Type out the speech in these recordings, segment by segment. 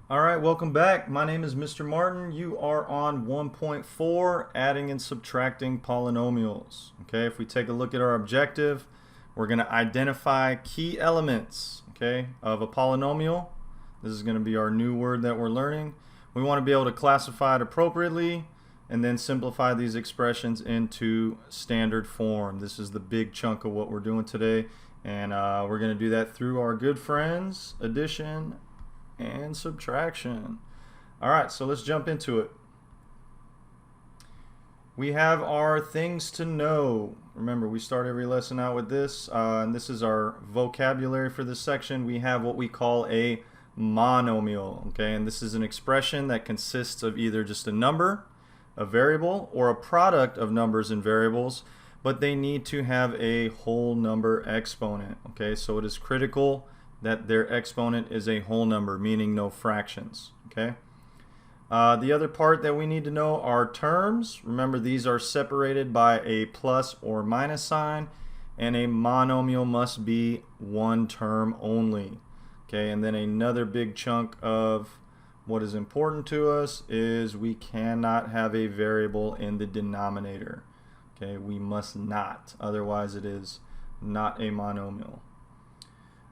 All right, welcome back. My name is Mr. Martin. You are on 1.4, adding and subtracting polynomials. Okay, if we take a look at our objective, we're going to identify key elements, okay, of a polynomial. This is going to be our new word that we're learning. We want to be able to classify it appropriately and then simplify these expressions into standard form. This is the big chunk of what we're doing today, and we're going to do that through our good friends, addition and subtraction. All right, so let's jump into it. We have our things to know. Remember, we start every lesson out with this, and this is our vocabulary for this section. We have what we call a monomial, okay, and this is an expression that consists of either just a number, a variable, or a product of numbers and variables, but they need to have a whole number exponent, okay, so it is critical that their exponent is a whole number, meaning no fractions. Okay. The other part that we need to know are terms. Remember, these are separated by a plus or minus sign, and a monomial must be one term only. Okay, and then another big chunk of what is important to us is we cannot have a variable in the denominator. Okay, we must not, otherwise it is not a monomial.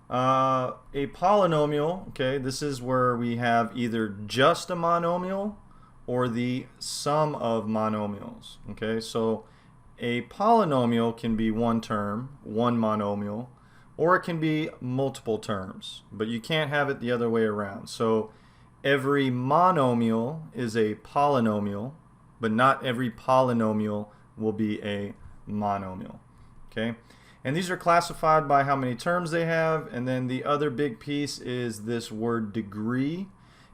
A polynomial, okay, this is where we have either just a monomial or the sum of monomials. Okay, so a polynomial can be one term, one monomial, or it can be multiple terms, but you can't have it the other way around. So every monomial is a polynomial, but not every polynomial will be a monomial. Okay. And these are classified by how many terms they have, and then the other big piece is this word degree,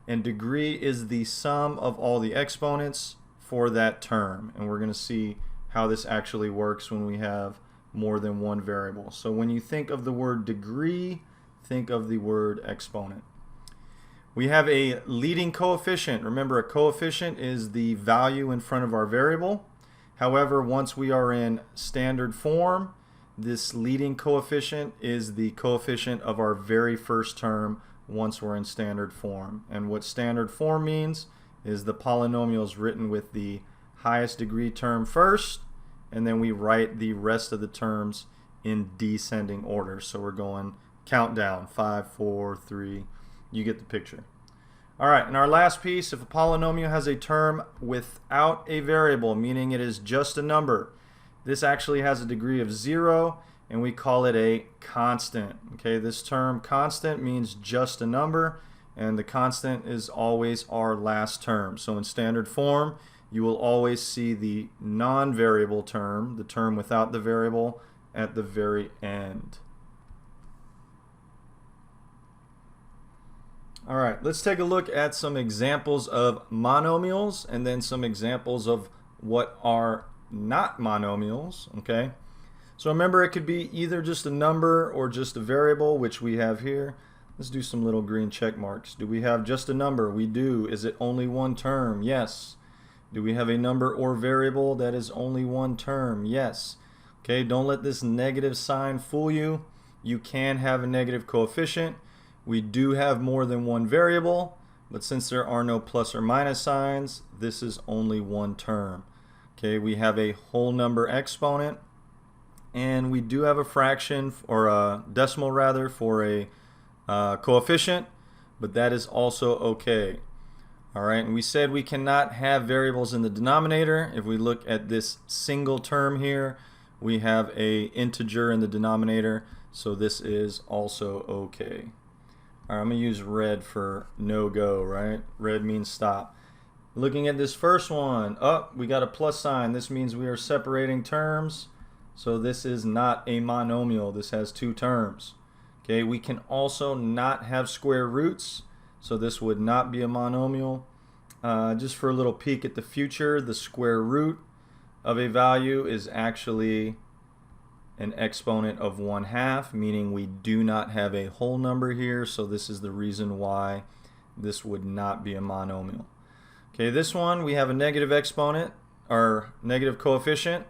and degree is the sum of all the exponents for that term, and we're going to see how this actually works when we have more than one variable. So when you think of the word degree, think of the word exponent. We have a leading coefficient. Remember, a coefficient is the value in front of our variable. However, once we are in standard form, this leading coefficient is the coefficient of our very first term once we're in standard form. And what standard form means is the polynomial is written with the highest degree term first, and then we write the rest of the terms in descending order. So we're going countdown, 5, 4, 3, you get the picture. All right, and our last piece, if a polynomial has a term without a variable, meaning it is just a number, this actually has a degree of 0, and we call it a constant. Okay, this term constant means just a number, and the constant is always our last term. So in standard form, you will always see the non-variable term, the term without the variable, at the very end. All right, let's take a look at some examples of monomials and then some examples of what are not monomials. Okay, so remember, it could be either just a number or just a variable, which we have here. Let's do some little green check marks. Do we have just a number? We do. Is it only one term? Yes. Do we have a number or variable that is only one term? Yes. Okay, don't let this negative sign fool you. You can have a negative coefficient. We do have more than one variable, but since there are no plus or minus signs, this is only one term. Okay, we have a whole number exponent, and we do have a fraction, or a decimal rather, for a coefficient, but that is also okay. All right, and we said we cannot have variables in the denominator. If we look at this single term here, we have a integer in the denominator, so this is also okay. All right, I'm going to use red for no-go, right? Red means stop. Looking at this first one, we got a plus sign. This means we are separating terms. So this is not a monomial. This has two terms. Okay, we can also not have square roots. So this would not be a monomial. Just for a little peek at the future, the square root of a value is actually an exponent of 1/2, meaning we do not have a whole number here. So this is the reason why this would not be a monomial. Okay, this one we have a negative exponent or negative coefficient.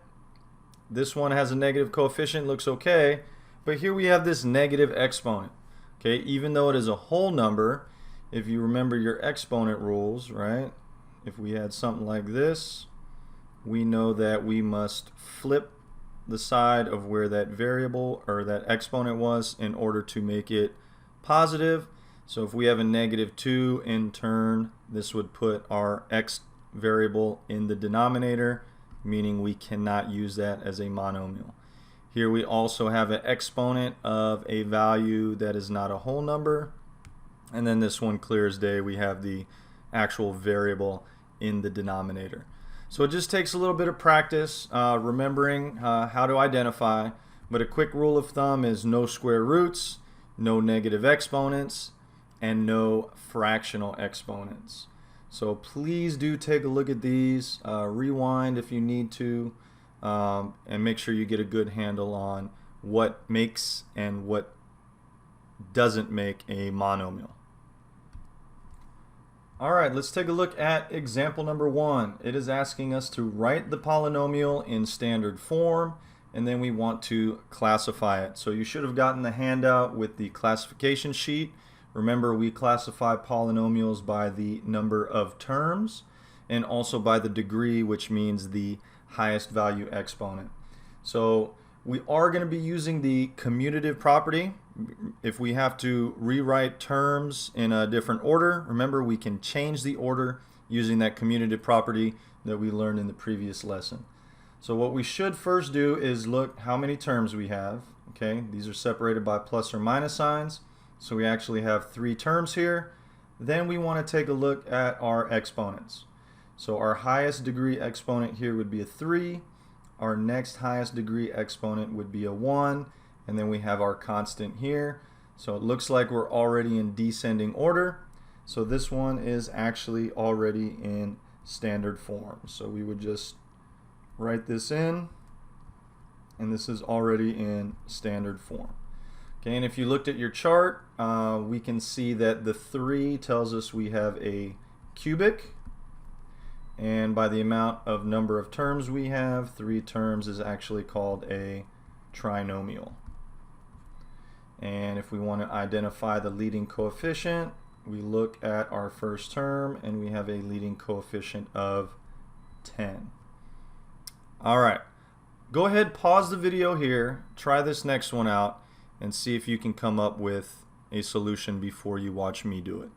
This one has a negative coefficient, looks okay, but here we have this negative exponent. Okay, even though it is a whole number, if you remember your exponent rules, right? If we had something like this, we know that we must flip the side of where that variable or that exponent was in order to make it positive. So if we have a -2, in turn, this would put our x variable in the denominator, meaning we cannot use that as a monomial. Here we also have an exponent of a value that is not a whole number. And then this one, clear as day, we have the actual variable in the denominator. So it just takes a little bit of practice remembering how to identify. But a quick rule of thumb is no square roots, no negative exponents, and no fractional exponents. So please do take a look at these, rewind if you need to, and make sure you get a good handle on what makes and what doesn't make a monomial. Alright, let's take a look at example number 1. It is asking us to write the polynomial in standard form, and then we want to classify it. So you should have gotten the handout with the classification sheet. Remember, we classify polynomials by the number of terms and also by the degree, which means the highest value exponent. So we are going to be using the commutative property. If we have to rewrite terms in a different order, remember we can change the order using that commutative property that we learned in the previous lesson. So what we should first do is look how many terms we have. Okay, these are separated by plus or minus signs. So we actually have 3 terms here. Then we want to take a look at our exponents. So our highest degree exponent here would be a 3. Our next highest degree exponent would be a 1. And then we have our constant here. So it looks like we're already in descending order. So this one is actually already in standard form. So we would just write this in, and this is already in standard form. Okay, and if you looked at your chart, we can see that the 3 tells us we have a cubic, and by the amount of number of terms we have, 3 terms is actually called a trinomial. And if we want to identify the leading coefficient, we look at our first term and we have a leading coefficient of 10. Alright, go ahead, pause the video here, try this next one out, and see if you can come up with a solution before you watch me do it.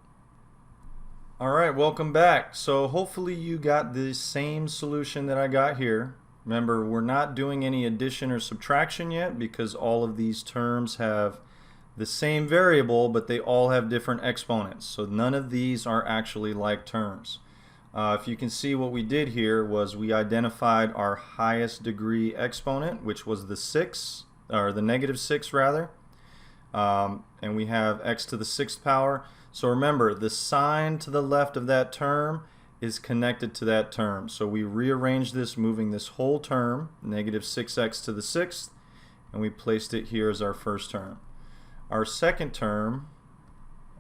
Alright, welcome back. So hopefully you got the same solution that I got here. Remember, we're not doing any addition or subtraction yet because all of these terms have the same variable, but they all have different exponents. So none of these are actually like terms. If you can see, what we did here was we identified our highest degree exponent, which was the 6, or the -6 rather, and we have x to the 6th power. So remember, the sign to the left of that term is connected to that term. So we rearranged this, moving this whole term, -6x to the 6th, and we placed it here as our first term. Our second term,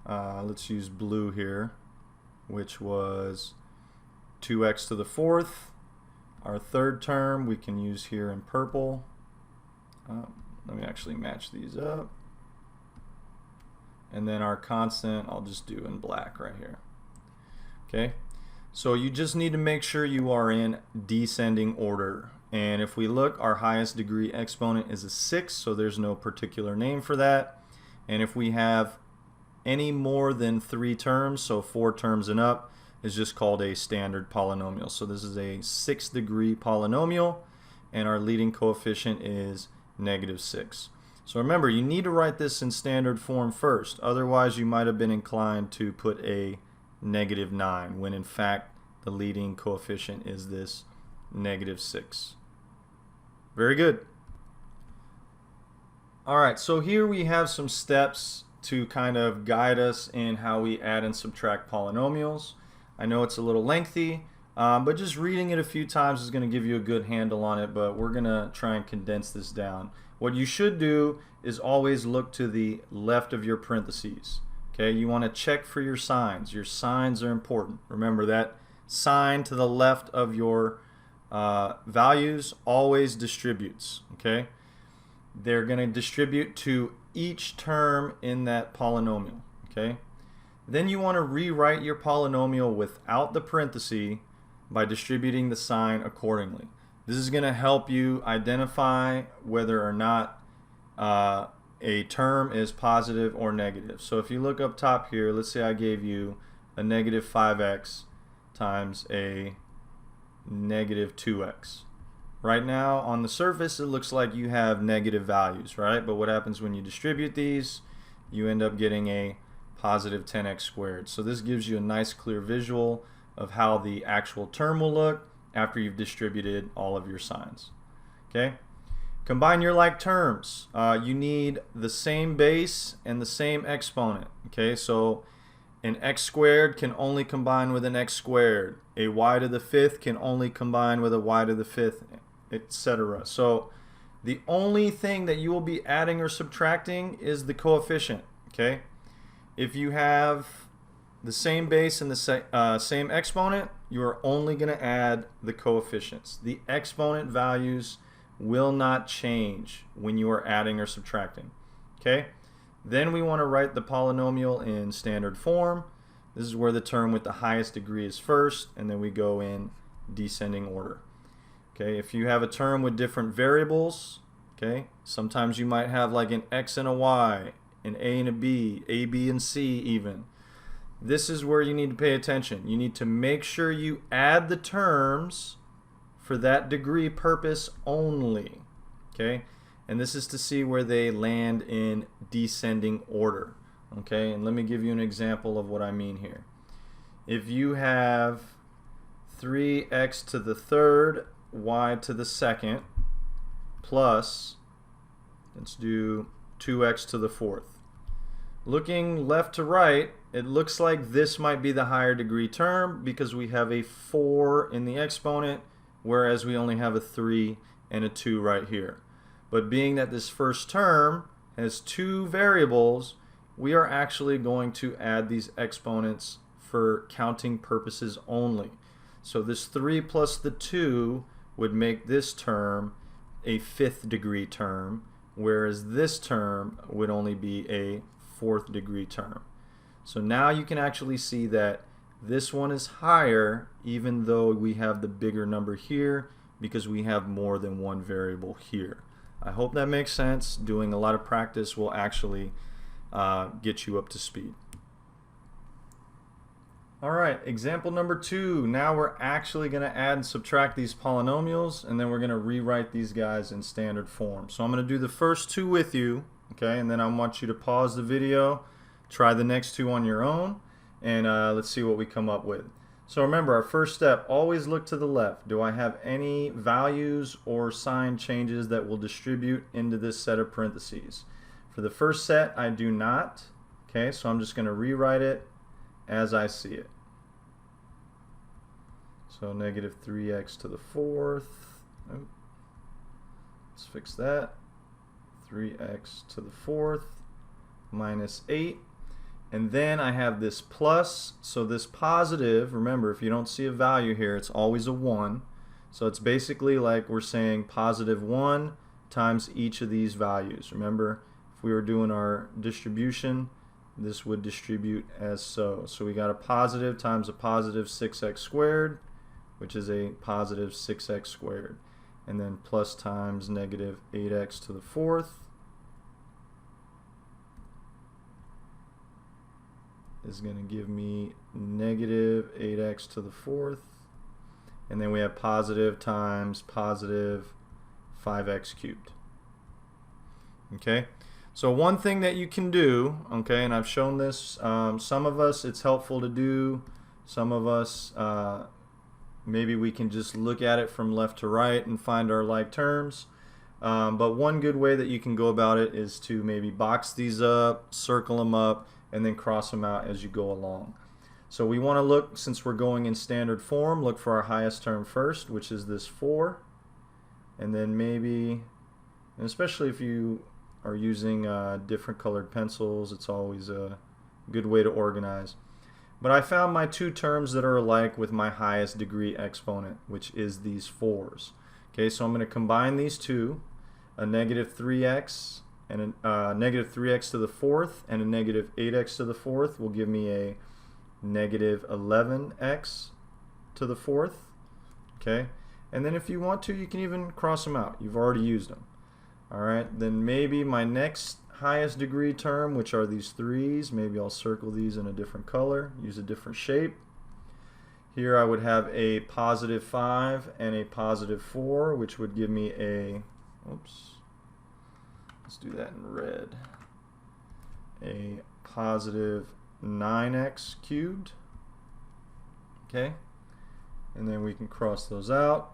let's use blue here, which was 2x to the 4th. Our third term we can use here in purple. Let me actually match these up. And then our constant I'll just do in black right here. Okay, so you just need to make sure you are in descending order. And if we look, our highest degree exponent is a 6, so there's no particular name for that. And if we have any more than 3 terms, so 4 terms and up, is just called a standard polynomial. So this is a 6th degree polynomial, and our leading coefficient is -6. So remember, you need to write this in standard form first, otherwise you might have been inclined to put a -9 when in fact the leading coefficient is this -6. Very good. Alright, so here we have some steps to kind of guide us in how we add and subtract polynomials. I know it's a little lengthy, but just reading it a few times is going to give you a good handle on it, but we're going to try and condense this down. What you should do is always look to the left of your parentheses. Okay, you want to check for your signs. Your signs are important. Remember that sign to the left of your values always distributes. Okay, they're going to distribute to each term in that polynomial. Okay, Then you want to rewrite your polynomial without the parenthesis by distributing the sign accordingly. This is going to help you identify whether or not a term is positive or negative. So if you look up top here, let's say I gave you a negative 5x times a negative 2x. Right now on the surface it looks like you have negative values, right? But what happens when you distribute these? You end up getting a positive 10x squared. So this gives you a nice clear visual of how the actual term will look after you've distributed all of your signs. Okay? Combine your like terms. You need the same base and the same exponent. Okay, so an x squared can only combine with an x squared. A y to the fifth can only combine with a y to the fifth, etc. So the only thing that you will be adding or subtracting is the coefficient. Okay, if you have the same base and the same exponent, you are only going to add the coefficients. The exponent values will not change when you are adding or subtracting. Okay? Then we want to write the polynomial in standard form. This is where the term with the highest degree is first, and then we go in descending order. Okay? If you have a term with different variables, okay, sometimes you might have like an x and a y, an a and a b, and c even. This is where you need to pay attention. You need to make sure you add the terms for that degree purpose only. Okay? And this is to see where they land in descending order. Okay? And let me give you an example of what I mean here. If you have 3x to the third, y to the second, plus, let's do 2x to the fourth. Looking left to right, it looks like this might be the higher degree term because we have a 4 in the exponent, whereas we only have a 3 and a 2 right here. But being that this first term has two variables, we are actually going to add these exponents for counting purposes only. So this 3 plus the 2 would make this term a 5th degree term, whereas this term would only be a 4th degree term. So now you can actually see that this one is higher even though we have the bigger number here because we have more than one variable here. I hope that makes sense. Doing a lot of practice will actually get you up to speed. Alright, example number 2. Now we're actually going to add and subtract these polynomials, and then we're going to rewrite these guys in standard form. So I'm going to do the first two with you, okay, and then I want you to pause the video, try the next two on your own, and let's see what we come up with. So remember, our first step, always look to the left. Do I have any values or sign changes that will distribute into this set of parentheses? For the first set, I do not. Okay, so I'm just going to rewrite it as I see it. So negative 3x to the fourth. Oh, let's fix that. 3x to the fourth minus 8. And then I have this plus, so this positive, remember if you don't see a value here, it's always a 1. So it's basically like we're saying positive 1 times each of these values. Remember, if we were doing our distribution, this would distribute as so. So we got a positive times a positive 6x squared, which is a positive 6x squared. And then plus times negative 8x to the fourth is going to give me negative 8x to the fourth. And then we have positive times positive 5x cubed. Okay, so one thing that you can do, okay, and I've shown this, some of us it's helpful to do, some of us maybe we can just look at it from left to right and find our like terms. But one good way that you can go about it is to maybe box these up, circle them up, and then cross them out as you go along. So we want to look, since we're going in standard form, look for our highest term first, which is this 4. And then maybe, and especially if you are using different colored pencils, it's always a good way to organize. But I found my two terms that are alike with my highest degree exponent, which is these 4s. Okay, so I'm going to combine these two, a negative 3x and a negative 3x to the fourth and a negative 8x to the fourth will give me a negative 11x to the fourth. Okay, and then if you want to, you can even cross them out. You've already used them. All right, then maybe my next highest degree term, which are these 3's, maybe I'll circle these in a different color, use a different shape. Here I would have a positive 5 and a positive 4, which would give me a, oops, let's do that in red, a positive 9x cubed. Okay, and then we can cross those out.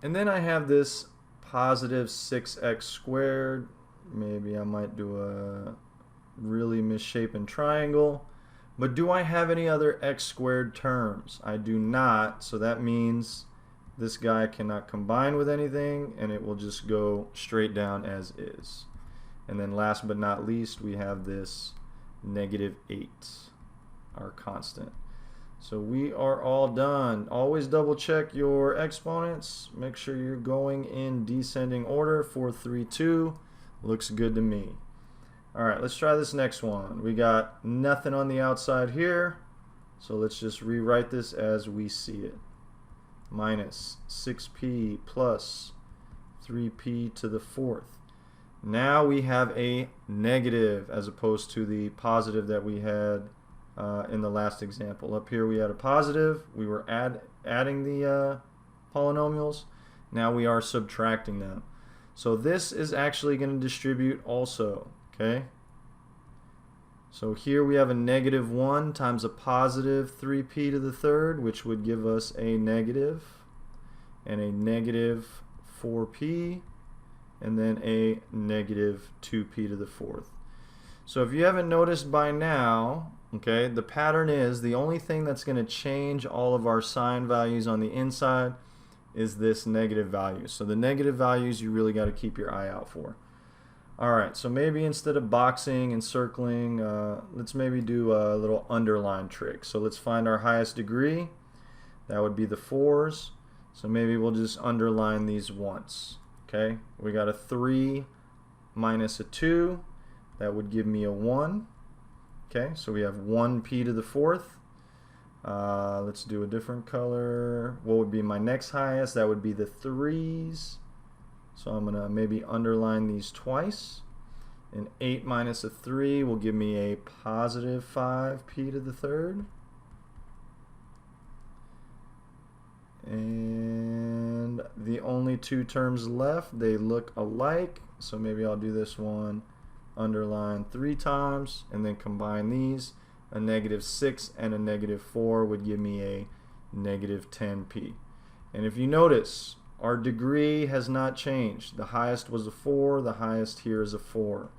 And then I have this positive 6x squared. Maybe I might do a really misshapen triangle. But do I have any other x squared terms? I do not, so that means this guy cannot combine with anything, and it will just go straight down as is. And then last but not least, we have this negative 8, our constant. So we are all done. Always double check your exponents. Make sure you're going in descending order. 4, 3, 2. Looks good to me. Alright, let's try this next one. We got nothing on the outside here, so let's just rewrite this as we see it. Minus 6p plus 3p to the fourth. Now we have a negative as opposed to the positive that we had in the last example. Up here we had a positive. We were adding the polynomials. Now we are subtracting them. So this is actually going to distribute also. Okay, so here we have a negative 1 times a positive 3p to the third, which would give us a negative, and a negative 4p, and then a negative 2p to the fourth. So if you haven't noticed by now, okay, the pattern is the only thing that's going to change all of our sign values on the inside is this negative value. So the negative values you really got to keep your eye out for. Alright, so maybe instead of boxing and circling, let's maybe do a little underline trick. So let's find our highest degree. That would be the 4's. So maybe we'll just underline these once. Okay, we got a 3 minus a 2. That would give me a 1. Okay, so we have 1p to the fourth. Let's do a different color. What would be my next highest? That would be the 3's. So I'm going to maybe underline these twice. And 8 minus a 3 will give me a positive 5p to the third. And the only two terms left, they look alike. So maybe I'll do this one, underline 3 times, and then combine these. A negative 6 and a negative 4 would give me a negative 10p. And if you notice, our degree has not changed. The highest was a 4, the highest here is a 4.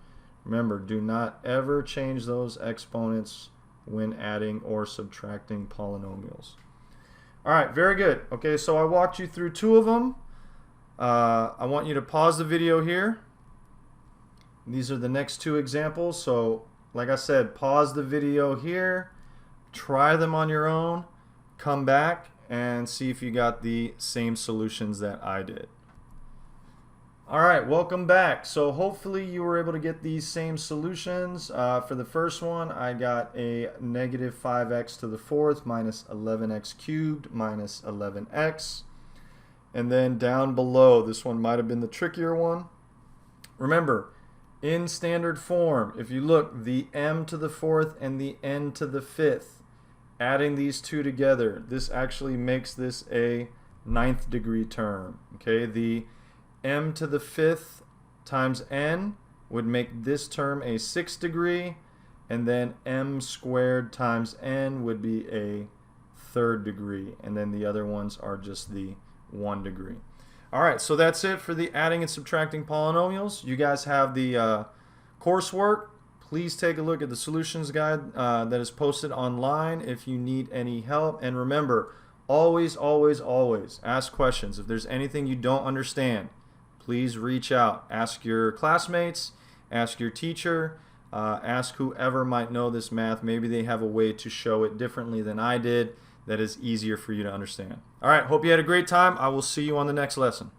Remember, do not ever change those exponents when adding or subtracting polynomials. Alright, very good. Okay, so I walked you through 2 of them. I want you to pause the video here. These are the next 2 examples. So, like I said, pause the video here, try them on your own, come back, and see if you got the same solutions that I did. Alright, welcome back. So hopefully you were able to get these same solutions. For the first one, I got a negative 5x to the fourth minus 11x cubed minus 11x. And then down below, this one might have been the trickier one. Remember, in standard form, if you look, the m to the fourth and the n to the fifth, adding these two together, this actually makes this a 9th degree term. Okay, the m to the fifth times n would make this term a 6th degree, and then m squared times n would be a 3rd degree, and then the other ones are just the 1 degree. Alright, so that's it for the adding and subtracting polynomials. You guys have the coursework. Please take a look at the solutions guide that is posted online if you need any help. And remember, always, always, always ask questions. If there's anything you don't understand, please reach out. Ask your classmates, ask your teacher, ask whoever might know this math. Maybe they have a way to show it differently than I did that is easier for you to understand. All right, hope you had a great time. I will see you on the next lesson.